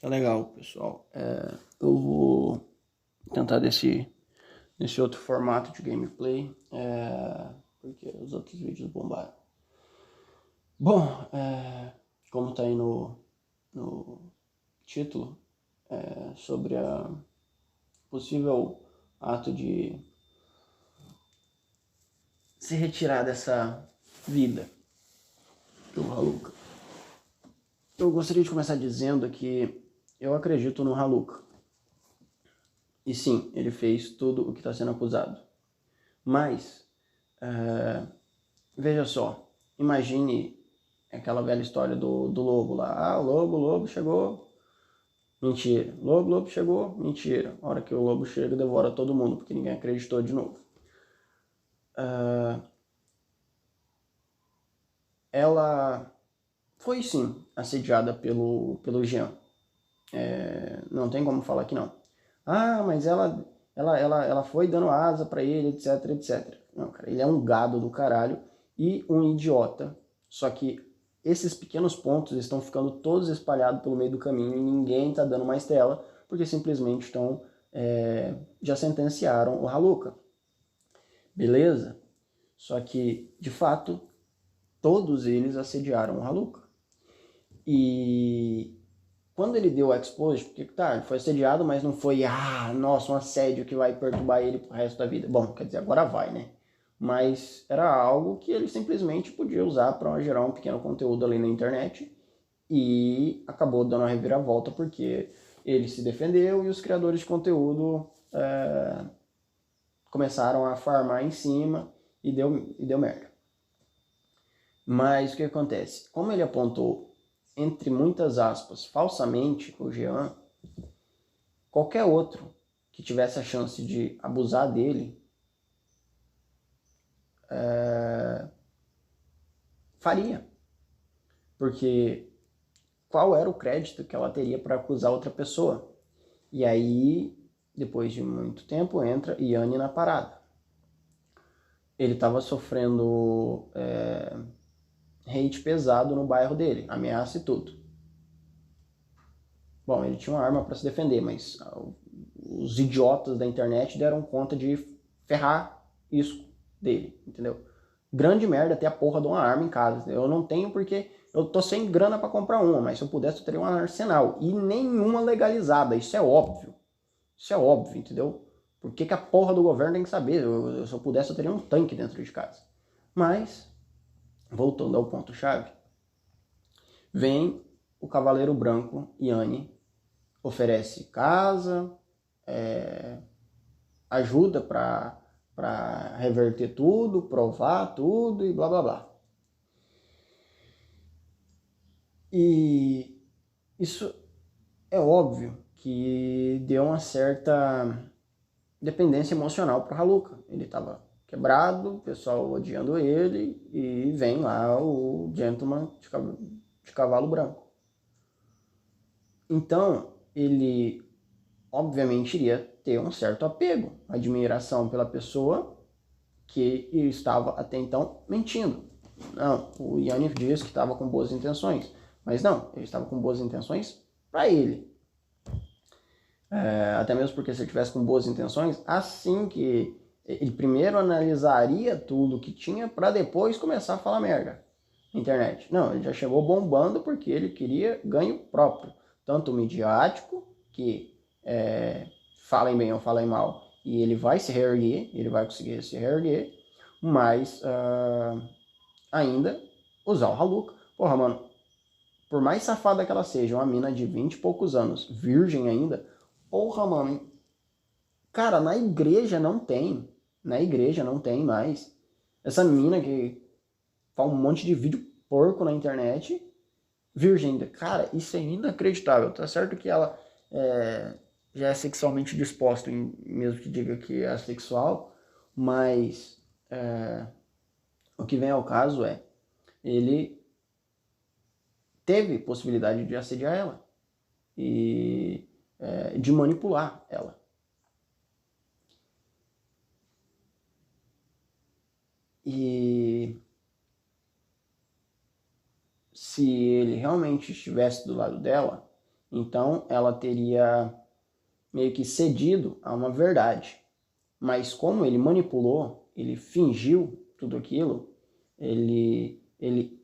Tá legal, pessoal. Eu vou tentar nesse outro formato de gameplay, porque os outros vídeos bombaram. Bom, como tá aí no título, sobre a possível ato de se retirar dessa vida do Haluka. Eu gostaria de começar dizendo que eu acredito no Haluka. E sim, ele fez tudo o que está sendo acusado. Mas, veja só, imagine aquela velha história do lobo lá. O lobo chegou, mentira. Lobo chegou, mentira. A hora que o lobo chega, devora todo mundo, porque ninguém acreditou de novo. Ela foi sim assediada pelo Jean. Não tem como falar que não. Mas ela foi dando asa pra ele, etc, etc. Não, cara, ele é um gado do caralho e um idiota. Só que esses pequenos pontos estão ficando todos espalhados pelo meio do caminho e ninguém tá dando mais tela, porque simplesmente já sentenciaram o Haluka. Beleza? Só que, de fato, todos eles assediaram o Haluka. E quando ele deu o expose, porque ele foi assediado, mas não foi, nossa, um assédio que vai perturbar ele pro resto da vida. Bom, quer dizer, agora vai, né? Mas era algo que ele simplesmente podia usar para gerar um pequeno conteúdo ali na internet e acabou dando uma reviravolta porque ele se defendeu e os criadores de conteúdo começaram a farmar em cima e deu merda. Mas o que acontece? Como ele apontou, entre muitas aspas, falsamente o Jean, qualquer outro que tivesse a chance de abusar dele faria. Porque qual era o crédito que ela teria para acusar outra pessoa? E aí, depois de muito tempo, entra Yanni na parada. Ele estava sofrendo hate pesado no bairro dele, ameaça e tudo. Bom, ele tinha uma arma para se defender, mas os idiotas da internet deram conta de ferrar isso dele, entendeu? Grande merda ter a porra de uma arma em casa. Eu não tenho porque eu tô sem grana para comprar uma, mas se eu pudesse eu teria um arsenal. E nenhuma legalizada, isso é óbvio. Isso é óbvio, entendeu? Por que a porra do governo tem que saber? Se eu pudesse eu teria um tanque dentro de casa. Mas, voltando ao ponto-chave, vem o Cavaleiro Branco, Yanni, oferece casa, ajuda para reverter tudo, provar tudo e blá blá blá. E isso é óbvio que deu uma certa dependência emocional pro Haluka. Ele estava quebrado, o pessoal odiando ele, e vem lá o gentleman de cavalo branco. Então, ele obviamente iria ter um certo apego, admiração pela pessoa que estava até então mentindo. Não, o Yanni diz que estava com boas intenções, mas não, ele estava com boas intenções para ele. Até mesmo porque se ele tivesse com boas intenções, assim que ele primeiro analisaria tudo que tinha para depois começar a falar merda na internet. Não, ele já chegou bombando porque ele queria ganho próprio, tanto midiático, que falem bem ou falem mal, e ele vai se reerguer, ele vai conseguir se reerguer, mas ainda usar o Haluka. Porra, mano, por mais safada que ela seja, uma mina de 20 e poucos anos, virgem ainda, porra, mano, cara, na igreja não tem. Na igreja não tem mais. Essa mina que faz um monte de vídeo porco na internet, virgem. Cara, isso é inacreditável. Tá certo que ela já é sexualmente disposta, mesmo que diga que é assexual, mas o que vem ao caso ele teve possibilidade de assediar ela e de manipular ela. E se ele realmente estivesse do lado dela, Então, ela teria meio que cedido a uma verdade. Mas como ele manipulou, ele fingiu tudo aquilo, ele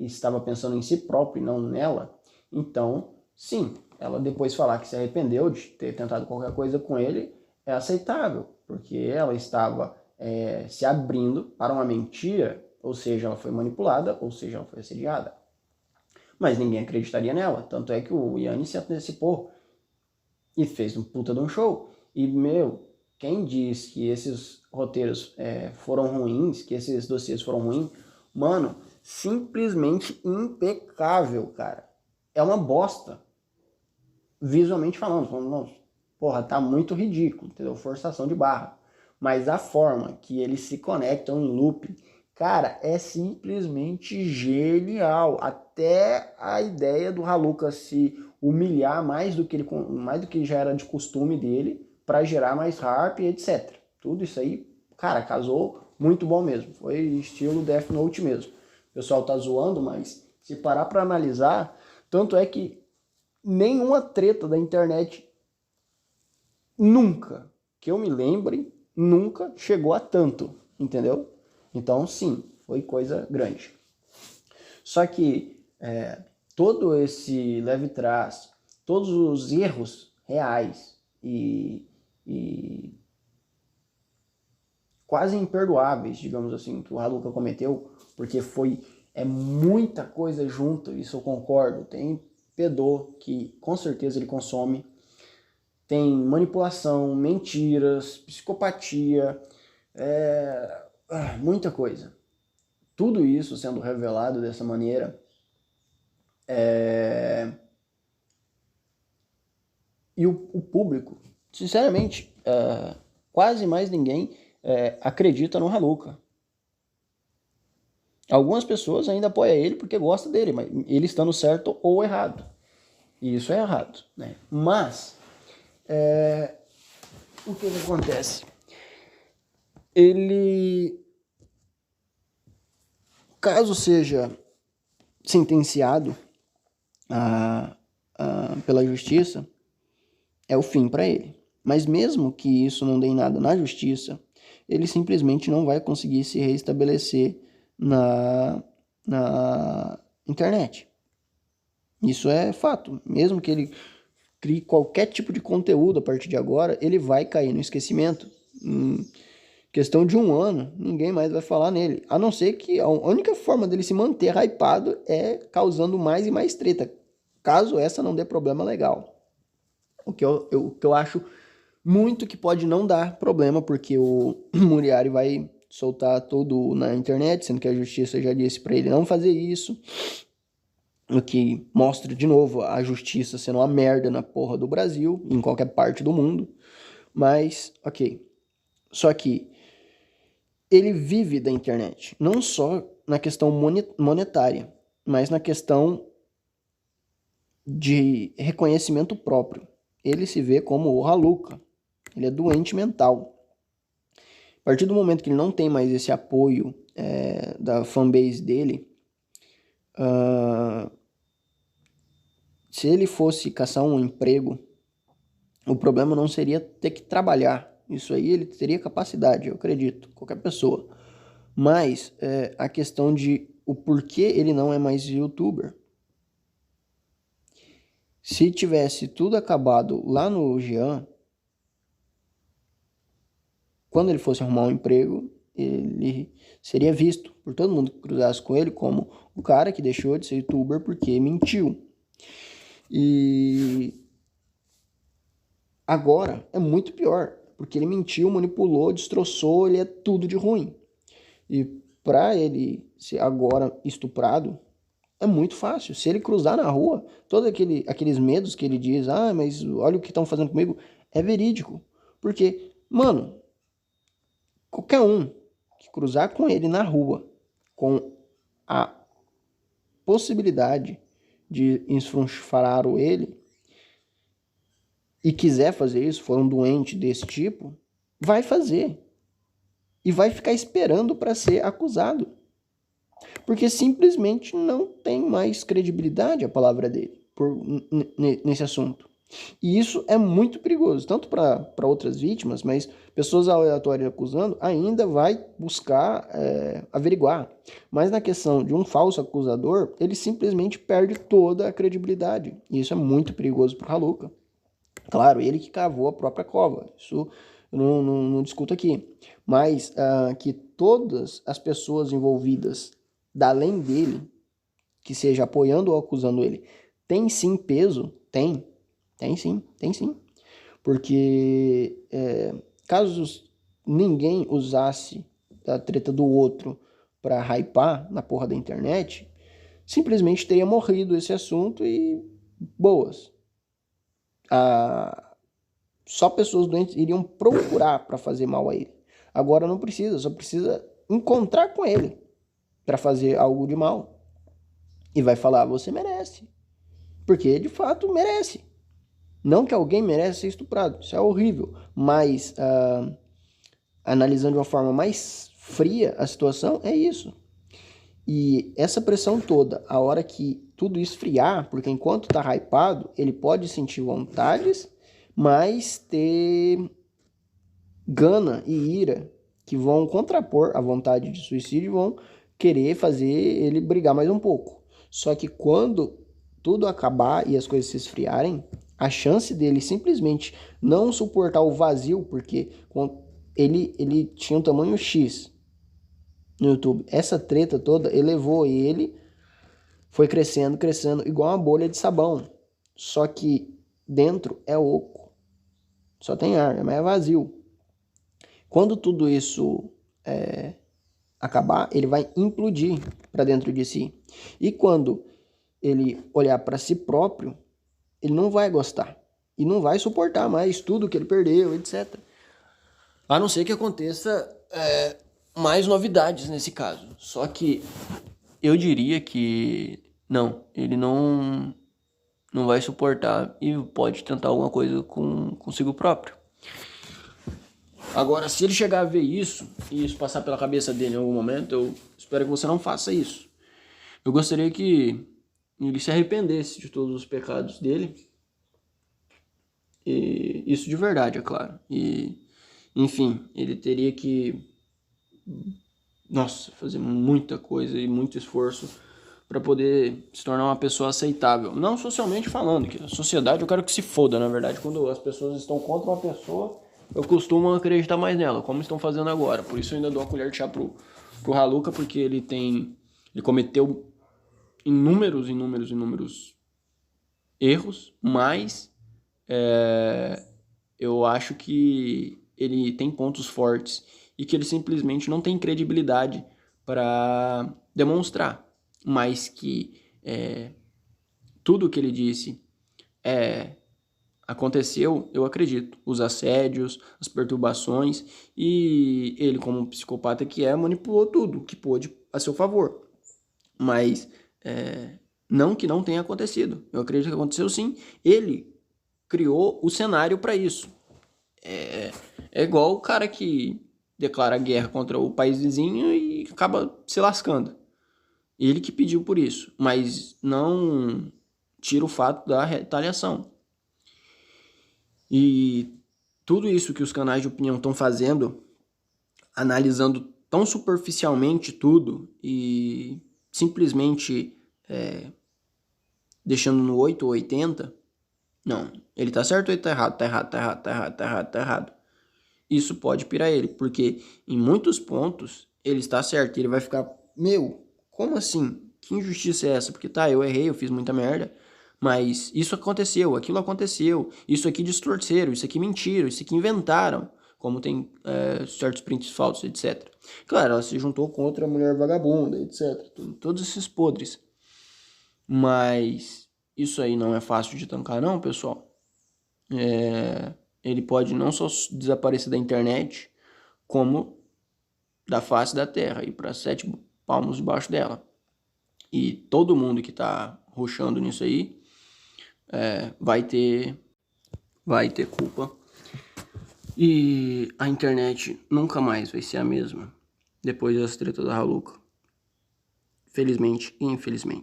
estava pensando em si próprio e não nela, então, sim, ela depois falar que se arrependeu de ter tentado qualquer coisa com ele, é aceitável, porque ela estava se abrindo para uma mentira, ou seja, ela foi manipulada, ou seja, ela foi assediada. Mas ninguém acreditaria nela, tanto é que o Yannis se antecipou e fez um puta de um show. E, meu, quem diz que esses roteiros foram ruins, que esses dossiês foram ruins, mano, simplesmente impecável, cara. É uma bosta. Visualmente falando, porra, tá muito ridículo, entendeu? Forçação de barra. Mas a forma que eles se conectam em loop, cara, é simplesmente genial. Até a ideia do Haluka se humilhar mais do que já era de costume dele para gerar mais harp e etc. Tudo isso aí, cara, casou muito bom mesmo. Foi estilo Death Note mesmo. O pessoal tá zoando, mas se parar para analisar, tanto é que nenhuma treta da internet nunca, que eu me lembre, nunca chegou a tanto, entendeu? Então, sim, foi coisa grande. Só que todo esse leve trás, todos os erros reais e quase imperdoáveis, digamos assim, que o Haluka cometeu, porque é muita coisa junto, isso eu concordo. Tem pedô que com certeza ele consome, tem manipulação, mentiras, psicopatia, muita coisa. Tudo isso sendo revelado dessa maneira, e o público, sinceramente, quase mais ninguém acredita no Haluka. Algumas pessoas ainda apoiam ele porque gostam dele, mas ele estando certo ou errado. E isso é errado, né? Mas o que acontece? Ele, caso seja sentenciado pela justiça, é o fim para ele. Mas mesmo que isso não dê em nada na justiça, ele simplesmente não vai conseguir se reestabelecer na internet. Isso é fato. Mesmo que ele crie qualquer tipo de conteúdo a partir de agora, ele vai cair no esquecimento. Em questão de 1 ano, ninguém mais vai falar nele. A não ser que a única forma dele se manter hypado é causando mais e mais treta, caso essa não dê problema legal. O que eu acho muito que pode não dar problema, porque o Muriari vai soltar tudo na internet, sendo que a justiça já disse para ele não fazer isso. O que mostra, de novo, a justiça sendo uma merda na porra do Brasil, em qualquer parte do mundo. Mas, ok. Só que ele vive da internet, não só na questão monetária, mas na questão de reconhecimento próprio. Ele se vê como o Haluka. Ele é doente mental. A partir do momento que ele não tem mais esse apoio da fanbase dele, se ele fosse caçar um emprego, o problema não seria ter que trabalhar. Isso aí ele teria capacidade, eu acredito, qualquer pessoa. Mas a questão de o porquê ele não é mais youtuber. Se tivesse tudo acabado lá no Jean, quando ele fosse arrumar um emprego, ele seria visto por todo mundo que cruzasse com ele como o cara que deixou de ser youtuber porque mentiu. E agora é muito pior, porque ele mentiu, manipulou, destroçou, ele é tudo de ruim. E para ele ser agora estuprado, é muito fácil. Se ele cruzar na rua, todos aqueles medos que ele diz, mas olha o que estão fazendo comigo, é verídico. Porque, mano, qualquer um que cruzar com ele na rua, com a possibilidade de esfranchar ele, e quiser fazer isso, for um doente desse tipo, vai fazer. E vai ficar esperando para ser acusado. Porque simplesmente não tem mais credibilidade a palavra dele nesse assunto. E isso é muito perigoso, tanto para outras vítimas, mas pessoas aleatórias acusando ainda vai buscar averiguar. Mas na questão de um falso acusador, ele simplesmente perde toda a credibilidade. E isso é muito perigoso para o Haluca. Claro, ele que cavou a própria cova, isso eu não discuto aqui. Mas que todas as pessoas envolvidas, da além dele, que seja apoiando ou acusando ele, tem sim peso? Tem. Tem sim, tem sim. Porque caso ninguém usasse a treta do outro para hypar na porra da internet, simplesmente teria morrido esse assunto e boas. Só pessoas doentes iriam procurar para fazer mal a ele. Agora não precisa, só precisa encontrar com ele para fazer algo de mal. E vai falar, você merece. Porque de fato merece. Não que alguém merece ser estuprado, isso é horrível. Mas analisando de uma forma mais fria a situação, é isso. E essa pressão toda, a hora que tudo esfriar, porque enquanto tá hypado, ele pode sentir vontades, mas ter gana e ira que vão contrapor a vontade de suicídio e vão querer fazer ele brigar mais um pouco. Só que quando tudo acabar e as coisas se esfriarem, a chance dele simplesmente não suportar o vazio, porque ele tinha um tamanho X no YouTube. Essa treta toda elevou ele, foi crescendo, crescendo, igual uma bolha de sabão. Só que dentro é oco. Só tem ar, mas é vazio. Quando tudo isso acabar, ele vai implodir para dentro de si. E quando ele olhar para si próprio, ele não vai gostar. E não vai suportar mais tudo que ele perdeu, etc. A não ser que aconteça mais novidades nesse caso. Só que eu diria que não, ele não vai suportar e pode tentar alguma coisa consigo próprio. Agora, se ele chegar a ver isso e isso passar pela cabeça dele em algum momento, eu espero que você não faça isso. Eu gostaria que ele se arrependesse de todos os pecados dele. E isso de verdade, é claro. E, enfim, ele teria que, fazer muita coisa e muito esforço para poder se tornar uma pessoa aceitável. Não socialmente falando, que a sociedade eu quero que se foda, na verdade. Quando as pessoas estão contra uma pessoa, eu costumo acreditar mais nela, como estão fazendo agora. Por isso eu ainda dou uma colher de chá pro Haluca, porque ele cometeu inúmeros erros, mas eu acho que ele tem pontos fortes e que ele simplesmente não tem credibilidade para demonstrar, mas que tudo o que ele disse aconteceu, eu acredito. Os assédios, as perturbações, e ele, como um psicopata que manipulou tudo que pôde a seu favor. Mas não que não tenha acontecido. Eu acredito que aconteceu sim. Ele criou o cenário para isso. É igual o cara que declara guerra contra o país vizinho e acaba se lascando. Ele que pediu por isso, mas não tira o fato da retaliação. E tudo isso que os canais de opinião estão fazendo, analisando tão superficialmente tudo e simplesmente deixando no 8 ou 80, não, ele tá certo ou ele tá errado? Tá errado, tá errado, tá errado, tá errado, tá errado. Isso pode pirar ele, porque em muitos pontos ele está certo e ele vai ficar, como assim? Que injustiça é essa? Porque eu errei, eu fiz muita merda, mas isso aconteceu, aquilo aconteceu, isso aqui distorceram, isso aqui mentiram, isso aqui inventaram, como tem certos prints falsos, etc. Claro, ela se juntou com outra mulher vagabunda, etc. Todos esses podres. Mas isso aí não é fácil de tancar não, pessoal. Ele pode não só desaparecer da internet, como da face da terra, e para 7 palmos debaixo dela. E todo mundo que tá rushando nisso aí vai ter culpa. E a internet nunca mais vai ser a mesma depois das tretas da Haluca. Felizmente e infelizmente.